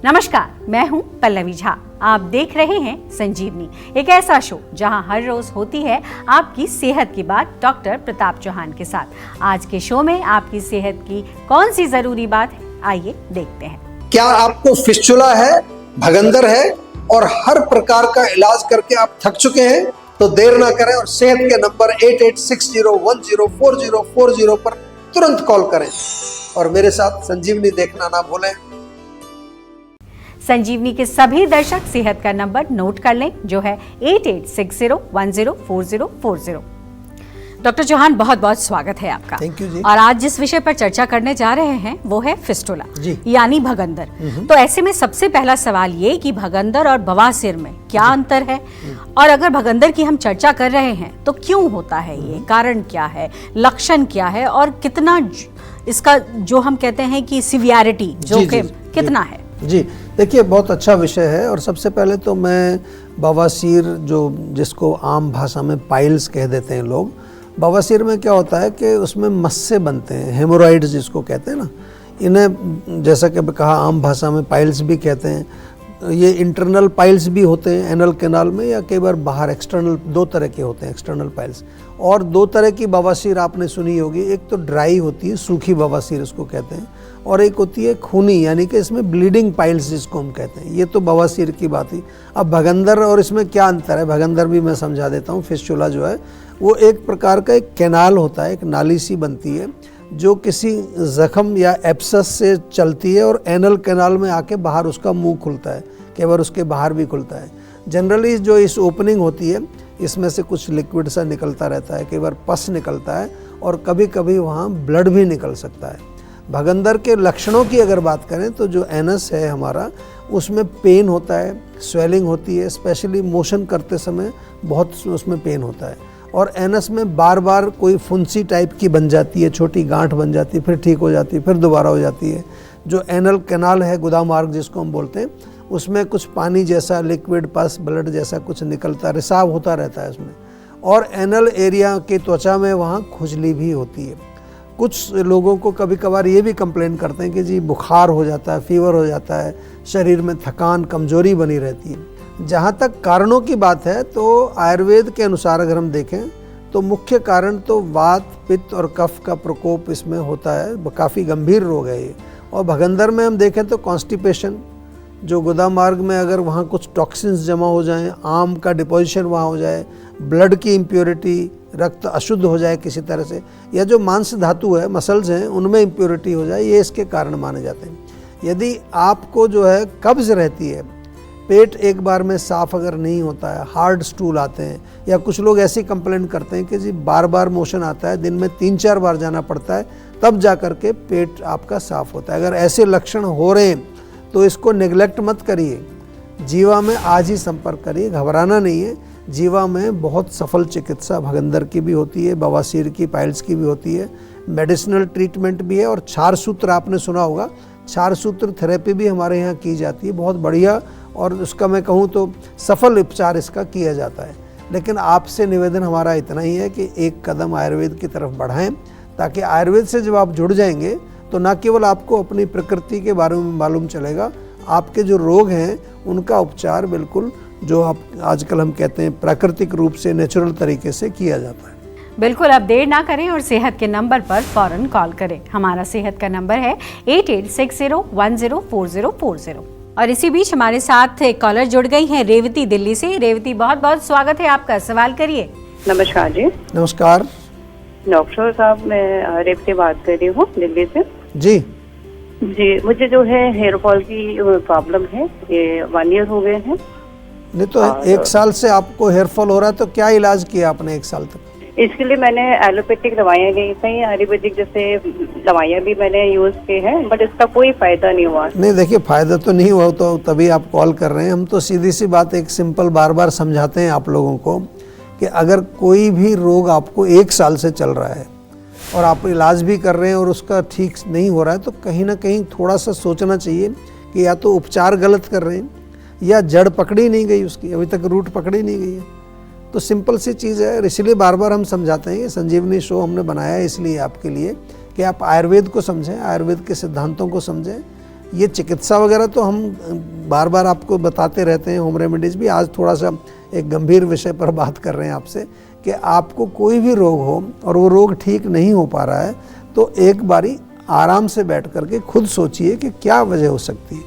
नमस्कार, मैं हूं पल्लवी झा। आप देख रहे हैं संजीवनी, एक ऐसा शो जहां हर रोज होती है आपकी सेहत की बात डॉक्टर प्रताप चौहान के साथ। आज के शो में आपकी सेहत की कौन सी जरूरी बात है, आइए देखते हैं। क्या आपको फिस्टुला है, भगंदर है और हर प्रकार का इलाज करके आप थक चुके हैं? तो देर ना करें और सेहत के नंबर 8860104040 पर तुरंत कॉल करें और मेरे साथ संजीवनी देखना ना भूलें। संजीवनी के सभी दर्शक सेहत का नंबर नोट कर लें, जो है 8860104040। डॉक्टर चौहान, बहुत बहुत स्वागत है आपका। थैंक यू जी। और आज जिस विषय पर चर्चा करने जा रहे हैं वो है फिस्टुला यानी भगंदर। तो ऐसे में सबसे पहला सवाल ये कि भगंदर और बवासीर में क्या अंतर है, और अगर भगंदर की हम चर्चा कर रहे हैं तो क्यों होता है, ये कारण क्या है, लक्षण क्या है और कितना इसका जो हम कहते हैं कि सिवियरिटी जोखिम कितना है? जी देखिए, बहुत अच्छा विषय है। और सबसे पहले तो मैं बवासीर, जिसको आम भाषा में पाइल्स कह देते हैं लोग, बवासीर में क्या होता है कि उसमें मस्से बनते हैं, हेमोरॉइड्स जिसको कहते हैं ना, इन्हें जैसा कि कहा आम भाषा में पाइल्स भी कहते हैं। ये इंटरनल पाइल्स भी होते हैं एनल कैनाल में, या कई बार बाहर एक्सटर्नल, दो तरह के होते हैं एक्सटर्नल पाइल्स। और दो तरह की बवासीर आपने सुनी होगी, एक तो ड्राई होती है, सूखी बवासीर उसको कहते हैं, और एक होती है खूनी, यानी कि इसमें ब्लीडिंग पाइल्स जिसको हम कहते हैं। ये तो बवासीर की बात ही। अब भगंदर और इसमें क्या अंतर है, भगंदर भी मैं समझा देता हूँ। फिस्टुला जो है वो एक प्रकार का एक कैनाल होता है, एक नाली सी बनती है जो किसी जख्म या एब्सेस से चलती है और एनल कैनाल में आके बाहर उसका मुंह खुलता है, कई बार उसके बाहर भी खुलता है। जनरली जो इस ओपनिंग होती है इसमें से कुछ लिक्विड सा निकलता रहता है, कई बार पस निकलता है और कभी कभी वहाँ ब्लड भी निकल सकता है। भगंदर के लक्षणों की अगर बात करें तो जो एनस है हमारा, उसमें पेन होता है, स्वेलिंग होती है, स्पेशली मोशन करते समय बहुत उसमें पेन होता है। और एनस में बार बार कोई फुंसी टाइप की बन जाती है, छोटी गांठ बन जाती है, फिर ठीक हो जाती है, फिर दोबारा हो जाती है। जो एनल कैनाल है, गुदामार्ग जिसको हम बोलते हैं, उसमें कुछ पानी जैसा लिक्विड, पस, ब्लड जैसा कुछ निकलता, रिसाव होता रहता है उसमें। और एनल एरिया की त्वचा में वहाँ खुजली भी होती है। कुछ लोगों को कभी कभार ये भी कंप्लेन करते हैं कि जी बुखार हो जाता है, फीवर हो जाता है, शरीर में थकान, कमजोरी बनी रहती है। जहाँ तक कारणों की बात है तो आयुर्वेद के अनुसार अगर हम देखें तो मुख्य कारण तो वात, पित्त और कफ का प्रकोप इसमें होता है। काफ़ी गंभीर रोग है ये। और भगंदर में हम देखें तो कॉन्स्टिपेशन, जो गुदामार्ग में अगर वहाँ कुछ टॉक्सिन्स जमा हो जाएं, आम का डिपोजिशन वहाँ हो जाए, ब्लड की इम्प्योरिटी, रक्त अशुद्ध हो जाए किसी तरह से, या जो मांस धातु है, मसल्स हैं, उनमें इम्प्योरिटी हो जाए, ये इसके कारण माने जाते हैं। यदि आपको जो है कब्ज रहती है, पेट एक बार में साफ अगर नहीं होता है, हार्ड स्टूल आते हैं, या कुछ लोग ऐसी कंप्लेंट करते हैं कि जी बार बार मोशन आता है, दिन में 3-4 बार जाना पड़ता है, तब जा कर के पेट आपका साफ होता है। अगर ऐसे लक्षण हो रहे हैं तो इसको नेग्लेक्ट मत करिए, जीवा में आज ही संपर्क करिए, घबराना नहीं है। जीवा में बहुत सफल चिकित्सा भगंदर की भी होती है, बवासीर की, पाइल्स की भी होती है, मेडिसिनल ट्रीटमेंट भी है। और क्षार सूत्र आपने सुना होगा, क्षार सूत्र थेरेपी भी हमारे यहाँ की जाती है, बहुत बढ़िया, और उसका मैं कहूँ तो सफल उपचार इसका किया जाता है। लेकिन आपसे निवेदन हमारा इतना ही है कि एक कदम आयुर्वेद की तरफ बढ़ाएं, ताकि आयुर्वेद से जब आप जुड़ जाएंगे तो न केवल आपको अपनी प्रकृति के बारे में मालूम चलेगा, आपके जो रोग हैं उनका उपचार बिल्कुल, जो आप आजकल हम कहते हैं प्राकृतिक रूप से, नेचुरल तरीके से किया जाता है। बिल्कुल, अब देर ना करें और सेहत के नंबर पर फौरन कॉल करें। हमारा सेहत का नंबर है 8860104040। और इसी बीच हमारे साथ एक कॉलर जुड़ गई हैं, रेवती दिल्ली से। रेवती, बहुत बहुत स्वागत है आपका, सवाल करिए। नमस्कार जी। नमस्कार डॉक्टर साहब, मैं रेवती बात कर रही हूँ दिल्ली से। जी जी, मुझे जो है हेयर फॉल की प्रॉब्लम है, ये 1 ईयर हो गए हैं। नहीं तो 1 साल से आपको हेयर फॉल हो रहा है, तो क्या इलाज किया आपने 1 साल तक? इसके लिए मैंने एलोपैथिक दवाइयाँ ली थी, आयुर्वेदिक जैसे दवाइयाँ भी मैंने यूज की हैं, बट इसका कोई फायदा नहीं हुआ। नहीं देखिए, फायदा तो नहीं हुआ तो तभी आप कॉल कर रहे हैं। हम तो सीधी सी बात एक सिंपल बार बार समझाते हैं आप लोगों को कि अगर कोई भी रोग आपको 1 साल से चल रहा है और आप इलाज भी कर रहे हैं और उसका ठीक नहीं हो रहा है, तो कहीं ना कहीं थोड़ा सा सोचना चाहिए कि या तो उपचार गलत कर रहे हैं या जड़ पकड़ी नहीं गई उसकी, अभी तक रूट पकड़ी नहीं गई है। तो सिंपल सी चीज़ है, इसलिए बार बार हम समझाते हैं। संजीवनी शो हमने बनाया है इसलिए आपके लिए कि आप आयुर्वेद को समझें, आयुर्वेद के सिद्धांतों को समझें, ये चिकित्सा वगैरह तो हम बार बार आपको बताते रहते हैं, होम रेमेडीज़ भी। आज थोड़ा सा एक गंभीर विषय पर बात कर रहे हैं आपसे कि आपको कोई भी रोग हो और वो रोग ठीक नहीं हो पा रहा है, तो एक बारी आराम से बैठ करके खुद सोचिए कि क्या वजह हो सकती है।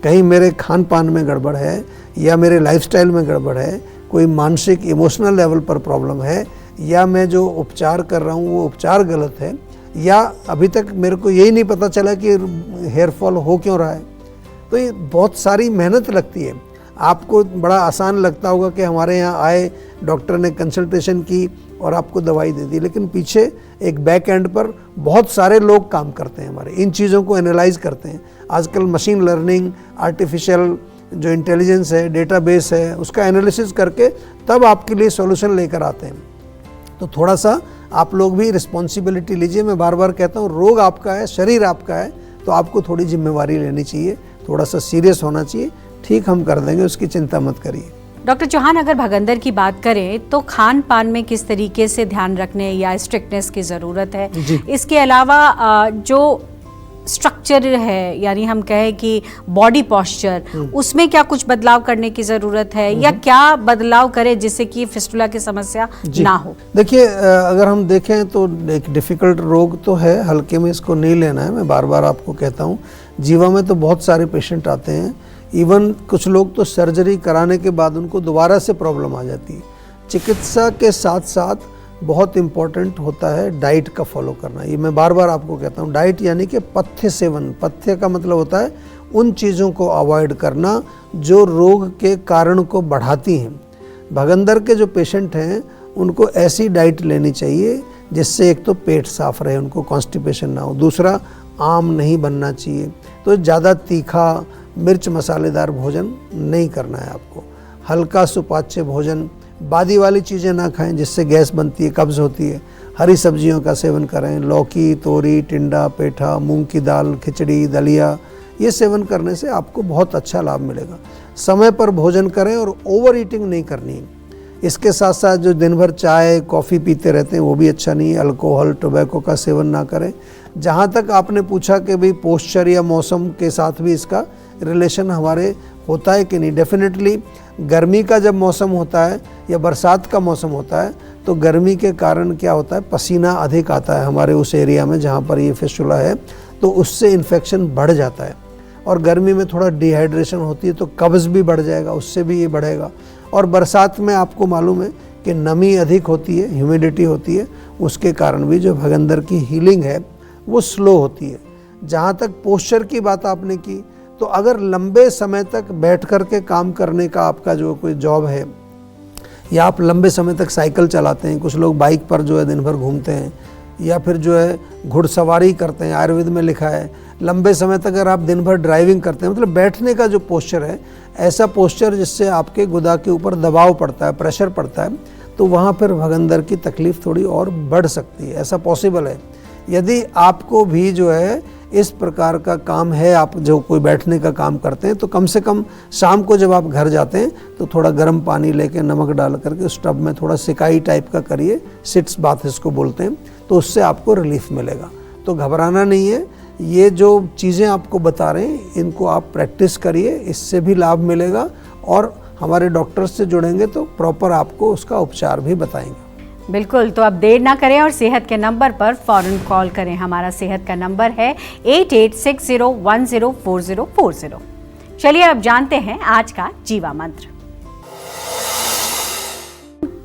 कहीं मेरे खान पान में गड़बड़ है, या मेरे लाइफस्टाइल में गड़बड़ है, कोई मानसिक इमोशनल लेवल पर प्रॉब्लम है, या मैं जो उपचार कर रहा हूँ वो उपचार गलत है, या अभी तक मेरे को यही नहीं पता चला कि हेयर फॉल हो क्यों रहा है। तो ये बहुत सारी मेहनत लगती है। आपको बड़ा आसान लगता होगा कि हमारे यहाँ आए, डॉक्टर ने कंसल्टेशन की और आपको दवाई दे दी, लेकिन पीछे एक बैक एंड पर बहुत सारे लोग काम करते हैं हमारे, इन चीज़ों को एनालाइज करते हैं। आजकल मशीन लर्निंग, आर्टिफिशियल जो इंटेलिजेंस है, डेटाबेस है, उसका एनालिसिस करके तब आपके लिए सॉल्यूशन लेकर आते हैं। तो थोड़ा सा आप लोग भी रिस्पॉन्सिबिलिटी लीजिए। मैं बार बार कहता हूँ, रोग आपका है, शरीर आपका है, तो आपको थोड़ी जिम्मेवारी लेनी चाहिए, थोड़ा सा सीरियस होना चाहिए। ठीक हम कर देंगे, उसकी चिंता मत करिए। डॉक्टर चौहान, अगर भगंदर की बात करें तो खान पान में किस तरीके से ध्यान रखने या स्ट्रिक्टनेस की ज़रूरत है? इसके अलावा जो स्ट्रक्चर है, यानी हम कहें कि बॉडी पोस्चर, उसमें क्या कुछ बदलाव करने की ज़रूरत है, या क्या बदलाव करें जिससे कि फिस्टुला की समस्या ना हो? देखिए, अगर हम देखें तो एक डिफ़िकल्ट रोग तो है, हल्के में इसको नहीं लेना है। मैं बार बार आपको कहता हूँ, जीवा में तो बहुत सारे पेशेंट आते हैं, इवन कुछ लोग तो सर्जरी कराने के बाद उनको दोबारा से प्रॉब्लम आ जाती है। चिकित्सा के साथ साथ बहुत इम्पॉर्टेंट होता है डाइट का फॉलो करना। ये मैं बार बार आपको कहता हूँ, डाइट यानी कि पथ्य सेवन। पथ्य का मतलब होता है उन चीज़ों को अवॉइड करना जो रोग के कारण को बढ़ाती हैं। भगंदर के जो पेशेंट हैं उनको ऐसी डाइट लेनी चाहिए जिससे एक तो पेट साफ रहे, उनको कॉन्स्टिपेशन ना हो, दूसरा आम नहीं बनना चाहिए, तो ज़्यादा तीखा मिर्च मसालेदार भोजन नहीं करना है आपको। हल्का सुपाच्य भोजन, बादी वाली चीज़ें ना खाएं जिससे गैस बनती है, कब्ज़ होती है। हरी सब्जियों का सेवन करें, लौकी, तोरी, टिंडा, पेठा, मूंग की दाल, खिचड़ी, दलिया, ये सेवन करने से आपको बहुत अच्छा लाभ मिलेगा। समय पर भोजन करें और ओवर ईटिंग नहीं करनी है। इसके साथ साथ जो दिन भर चाय कॉफ़ी पीते रहते हैं वो भी अच्छा नहीं है। अल्कोहल, टोबैको का सेवन ना करें। जहाँ तक आपने पूछा कि भाई पोस्चर या मौसम के साथ भी इसका रिलेशन हमारे होता है कि नहीं, डेफिनेटली गर्मी का जब मौसम होता है या बरसात का मौसम होता है तो गर्मी के कारण क्या होता है, पसीना अधिक आता है हमारे उस एरिया में जहाँ पर ये फिस्टुला है, तो उससे इन्फेक्शन बढ़ जाता है। और गर्मी में थोड़ा डिहाइड्रेशन होती है तो कब्ज़ भी बढ़ जाएगा, उससे भी ये बढ़ेगा। और बरसात में आपको मालूम है कि नमी अधिक होती है, ह्यूमिडिटी होती है, उसके कारण भी जो भगंदर की हीलिंग है वो स्लो होती है। जहाँ तक पोस्चर की बात आपने की, तो अगर लंबे समय तक बैठ कर के काम करने का आपका जो कोई जॉब है, या आप लंबे समय तक साइकिल चलाते हैं, कुछ लोग बाइक पर जो है दिन भर घूमते हैं, या फिर जो है घुड़सवारी करते हैं, आयुर्वेद में लिखा है लंबे समय तक अगर आप दिन भर ड्राइविंग करते हैं, मतलब बैठने का जो पोस्चर है, ऐसा पोस्चर जिससे आपके गुदा के ऊपर दबाव पड़ता है, प्रेशर पड़ता है, तो वहाँ पर भगंदर की तकलीफ़ थोड़ी और बढ़ सकती है। ऐसा पॉसिबल है। यदि आपको भी जो है इस प्रकार का काम है, आप जो कोई बैठने का काम करते हैं, तो कम से कम शाम को जब आप घर जाते हैं तो थोड़ा गर्म पानी लेके नमक डाल करके उस टब में थोड़ा सिकाई टाइप का करिए, सिट्स बाथ इसको बोलते हैं, तो उससे आपको रिलीफ मिलेगा। तो घबराना नहीं है। ये जो चीज़ें आपको बता रहे हैं इनको आप प्रैक्टिस करिए, इससे भी लाभ मिलेगा, और हमारे डॉक्टर्स से जुड़ेंगे तो प्रॉपर आपको उसका उपचार भी बताएंगे। बिल्कुल, तो अब देर ना करें और सेहत के नंबर पर फ़ौरन कॉल करें। हमारा सेहत का नंबर है 8860104040। चलिए अब जानते हैं आज का जीवा मंत्र।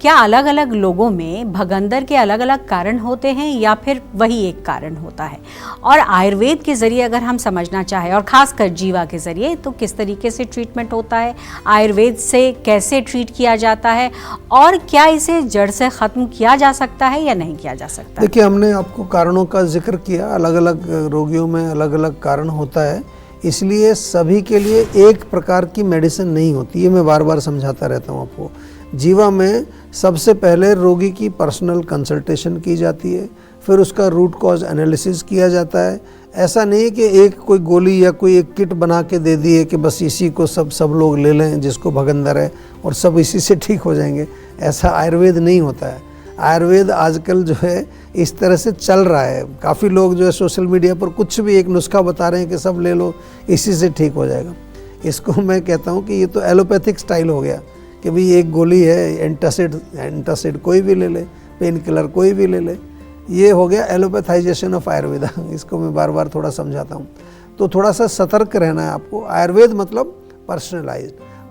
क्या अलग अलग लोगों में भगंदर के अलग अलग कारण होते हैं या फिर वही एक कारण होता है? और आयुर्वेद के ज़रिए अगर हम समझना चाहें और ख़ासकर जीवा के ज़रिए, तो किस तरीके से ट्रीटमेंट होता है, आयुर्वेद से कैसे ट्रीट किया जाता है, और क्या इसे जड़ से ख़त्म किया जा सकता है या नहीं किया जा सकता? देखिए, हमने आपको कारणों का जिक्र किया, अलग अलग रोगियों में अलग अलग कारण होता है, इसलिए सभी के लिए एक प्रकार की मेडिसिन नहीं होती है। मैं बार बार समझाता रहता हूँ आपको। जीवा में सबसे पहले रोगी की पर्सनल कंसल्टेशन की जाती है, फिर उसका रूट कॉज एनालिसिस किया जाता है। ऐसा नहीं है कि एक कोई गोली या कोई एक किट बना के दे दी है कि बस इसी को सब लोग ले लें जिसको भगंदर है और सब इसी से ठीक हो जाएंगे। ऐसा आयुर्वेद नहीं होता है। आयुर्वेद आजकल जो है इस तरह से चल रहा है। काफ़ी लोग जो है सोशल मीडिया पर कुछ भी एक नुस्खा बता रहे हैं कि सब ले लो, इसी से ठीक हो जाएगा। इसको मैं कहता हूँ कि ये तो एलोपैथिक स्टाइल हो गया कि भाई एक गोली है, एंटासिड कोई भी ले ले, पेन किलर कोई भी ले ले। ये हो गया एलोपैथाइजेशन ऑफ आयुर्वेदा। इसको मैं बार बार थोड़ा समझाता हूँ। तो थोड़ा सा सतर्क रहना है आपको। आयुर्वेद मतलब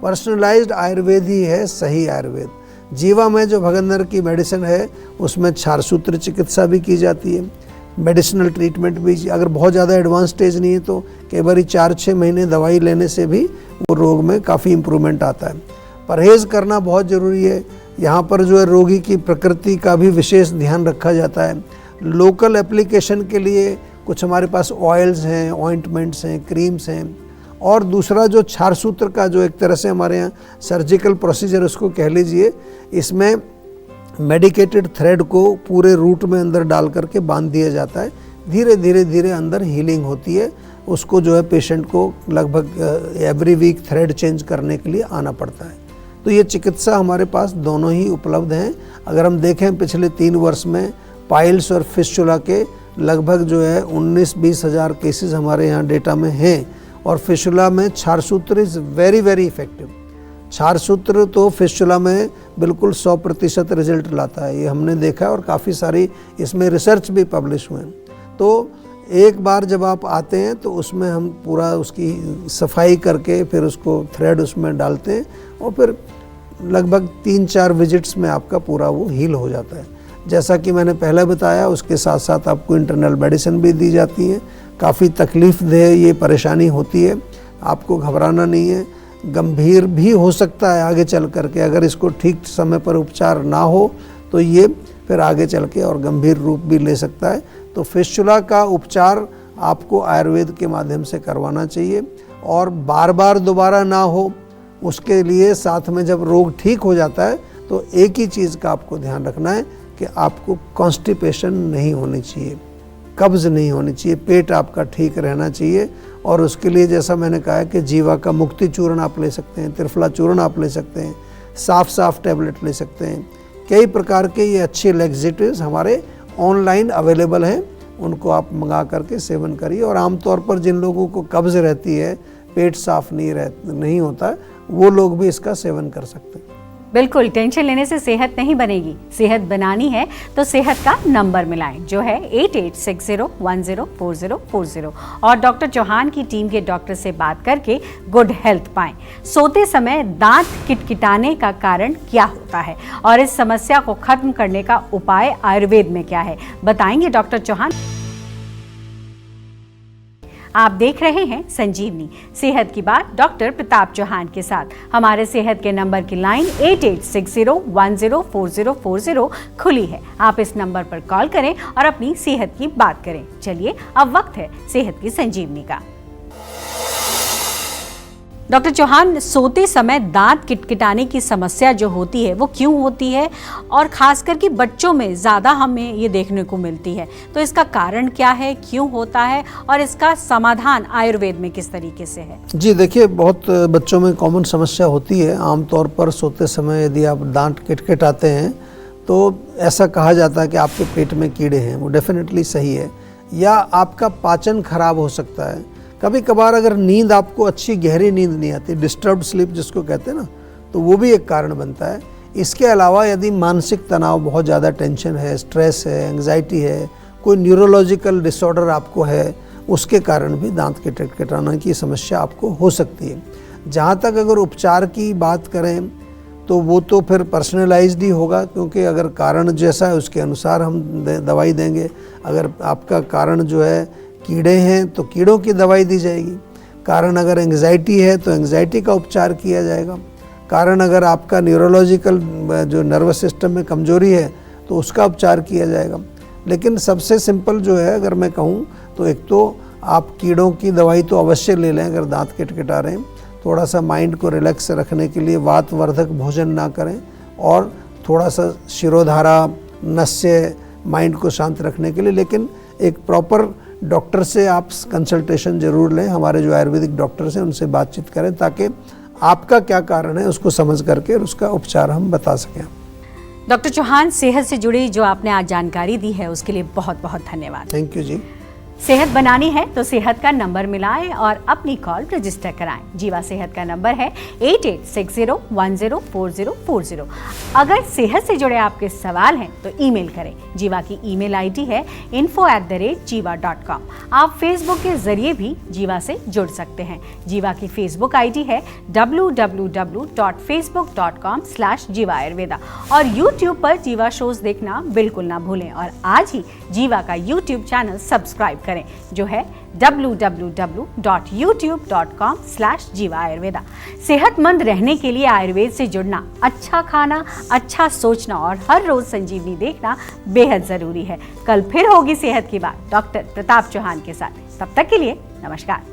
पर्सनलाइज्ड आयुर्वेद ही है सही आयुर्वेद। जीवा में जो भगंदर की मेडिसिन है उसमें क्षारसूत्र चिकित्सा भी की जाती है, मेडिसिनल ट्रीटमेंट भी। अगर बहुत ज़्यादा एडवांस स्टेज नहीं है तो कई बार 4-6 महीने दवाई लेने से भी वो रोग में काफ़ी इम्प्रूवमेंट आता है। परहेज़ करना बहुत ज़रूरी है। यहाँ पर जो है रोगी की प्रकृति का भी विशेष ध्यान रखा जाता है। लोकल एप्लीकेशन के लिए कुछ हमारे पास ऑयल्स हैं, ऑइंटमेंट्स हैं, क्रीम्स हैं। और दूसरा जो क्षारसूत्र का जो एक तरह से हमारे यहाँ सर्जिकल प्रोसीजर उसको कह लीजिए, इसमें मेडिकेटेड थ्रेड को पूरे रूट में अंदर डाल करके बांध दिया जाता है। धीरे धीरे धीरे अंदर हीलिंग होती है। उसको जो है पेशेंट को लगभग एवरी वीक थ्रेड चेंज करने के लिए आना पड़ता है। तो ये चिकित्सा हमारे पास दोनों ही उपलब्ध हैं। अगर हम देखें पिछले 3 वर्ष में पाइल्स और फिस्टुला के लगभग जो है 19-20 हज़ार केसेस हमारे यहाँ डेटा में हैं। और फिस्टुला में क्षारसूत्र इज़ वेरी वेरी इफ़ेक्टिव। क्षारसूत्र तो फिस्टुला में बिल्कुल 100% रिजल्ट लाता है, ये हमने देखा है। और काफ़ी सारी इसमें रिसर्च भी पब्लिश हुए हैं। तो एक बार जब आप आते हैं तो उसमें हम पूरा उसकी सफाई करके फिर उसको थ्रेड उसमें डालते हैं और फिर लगभग 3-4 विजिट्स में आपका पूरा वो हील हो जाता है। जैसा कि मैंने पहले बताया, उसके साथ साथ आपको इंटरनल मेडिसिन भी दी जाती है। काफ़ी तकलीफ़देह ये परेशानी होती है, आपको घबराना नहीं है। गंभीर भी हो सकता है आगे चल करके, अगर इसको ठीक समय पर उपचार ना हो तो ये फिर आगे चल के और गंभीर रूप भी ले सकता है। तो फिस्टुला का उपचार आपको आयुर्वेद के माध्यम से करवाना चाहिए और बार बार दोबारा ना हो, उसके लिए साथ में जब रोग ठीक हो जाता है तो एक ही चीज़ का आपको ध्यान रखना है कि आपको कॉन्स्टिपेशन नहीं होनी चाहिए, कब्ज़ नहीं होनी चाहिए, पेट आपका ठीक रहना चाहिए। और उसके लिए जैसा मैंने कहा है कि जीवा का मुक्ति चूर्ण आप ले सकते हैं, त्रिफला चूर्ण आप ले सकते हैं, साफ टैबलेट ले सकते हैं। कई प्रकार के ये अच्छे लैक्सेटिव्स हमारे ऑनलाइन अवेलेबल हैं, उनको आप मंगा करके सेवन करिए। और आमतौर पर जिन लोगों को कब्ज़ रहती है, पेट साफ नहीं होता, वो लोग भी इसका सेवन कर सकते हैं। बिल्कुल, टेंशन लेने से सेहत नहीं बनेगी। सेहत बनानी है तो सेहत का नंबर मिलाएं, जो है 8860104040 और डॉक्टर चौहान की टीम के डॉक्टर से बात करके गुड हेल्थ पाएं। सोते समय दांत किटकिटाने का कारण क्या होता है और इस समस्या को खत्म करने का उपाय आयुर्वेद में क्या है, बताएंगे डॉक्टर चौहान। आप देख रहे हैं संजीवनी, सेहत की बात डॉक्टर प्रताप चौहान के साथ। हमारे सेहत के नंबर की लाइन 8860104040 खुली है। आप इस नंबर पर कॉल करें और अपनी सेहत की बात करें। चलिए अब वक्त है सेहत की संजीवनी का। डॉक्टर चौहान, सोते समय दांत किटकिटाने की समस्या जो होती है वो क्यों होती है और खास करके बच्चों में ज़्यादा हमें ये देखने को मिलती है, तो इसका कारण क्या है, क्यों होता है और इसका समाधान आयुर्वेद में किस तरीके से है? जी देखिए, बहुत बच्चों में कॉमन समस्या होती है। आमतौर पर सोते समय यदि आप दांत किटकिटाते हैं तो ऐसा कहा जाता है कि आपके पेट में कीड़े हैं, वो डेफिनेटली सही है। या आपका पाचन खराब हो सकता है। कभी कभार अगर नींद आपको अच्छी गहरी नींद नहीं आती, डिस्टर्ब्ड स्लीप जिसको कहते हैं ना, तो वो भी एक कारण बनता है। इसके अलावा यदि मानसिक तनाव, बहुत ज़्यादा टेंशन है, स्ट्रेस है, एंग्जाइटी है, कोई न्यूरोलॉजिकल डिसऑर्डर आपको है, उसके कारण भी दांत के किटकिटाने की समस्या आपको हो सकती है। जहाँ तक अगर उपचार की बात करें तो वो तो फिर पर्सनलाइज्ड ही होगा, क्योंकि अगर कारण जैसा है उसके अनुसार हम दवाई देंगे। अगर आपका कारण जो है कीड़े हैं तो कीड़ों की दवाई दी जाएगी। कारण अगर एंग्जाइटी है तो एंग्जाइटी का उपचार किया जाएगा। कारण अगर आपका न्यूरोलॉजिकल जो नर्वस सिस्टम में कमजोरी है तो उसका उपचार किया जाएगा। लेकिन सबसे सिंपल जो है अगर मैं कहूँ तो एक तो आप कीड़ों की दवाई तो अवश्य ले लें अगर दांत किटकिटा रहे हैं। थोड़ा सा माइंड को रिलैक्स रखने के लिए वातवर्धक भोजन ना करें और थोड़ा सा शिरोधारा, नस्य, माइंड को शांत रखने के लिए। लेकिन एक प्रॉपर डॉक्टर से आप कंसल्टेशन ज़रूर लें। हमारे जो आयुर्वेदिक डॉक्टर्स हैं उनसे बातचीत करें ताकि आपका क्या कारण है उसको समझ करके उसका उपचार हम बता सकें। डॉक्टर चौहान, सेहत से जुड़ी जो आपने आज जानकारी दी है उसके लिए बहुत बहुत धन्यवाद। थैंक यू जी। सेहत बनानी है तो सेहत का नंबर मिलाएं और अपनी कॉल रजिस्टर कराएं। जीवा सेहत का नंबर है 8860104040। अगर सेहत से जुड़े आपके सवाल हैं तो ईमेल करें। जीवा की ईमेल आईडी है info@jiva.com। आप फेसबुक के जरिए भी जीवा से जुड़ सकते हैं। जीवा की फेसबुक आईडी है www.facebook.com/jiva ayurveda। और यूट्यूब पर जीवा शोज देखना बिल्कुल ना भूलें और आज ही जीवा का यूट्यूब चैनल सब्सक्राइब करें जो है www.youtube.com/jiva ayurveda। सेहतमंद रहने के लिए आयुर्वेद से जुड़ना, अच्छा खाना, अच्छा सोचना और हर रोज संजीवनी देखना बेहद जरूरी है। कल फिर होगी सेहत की बात डॉक्टर प्रताप चौहान के साथ। तब तक के लिए नमस्कार।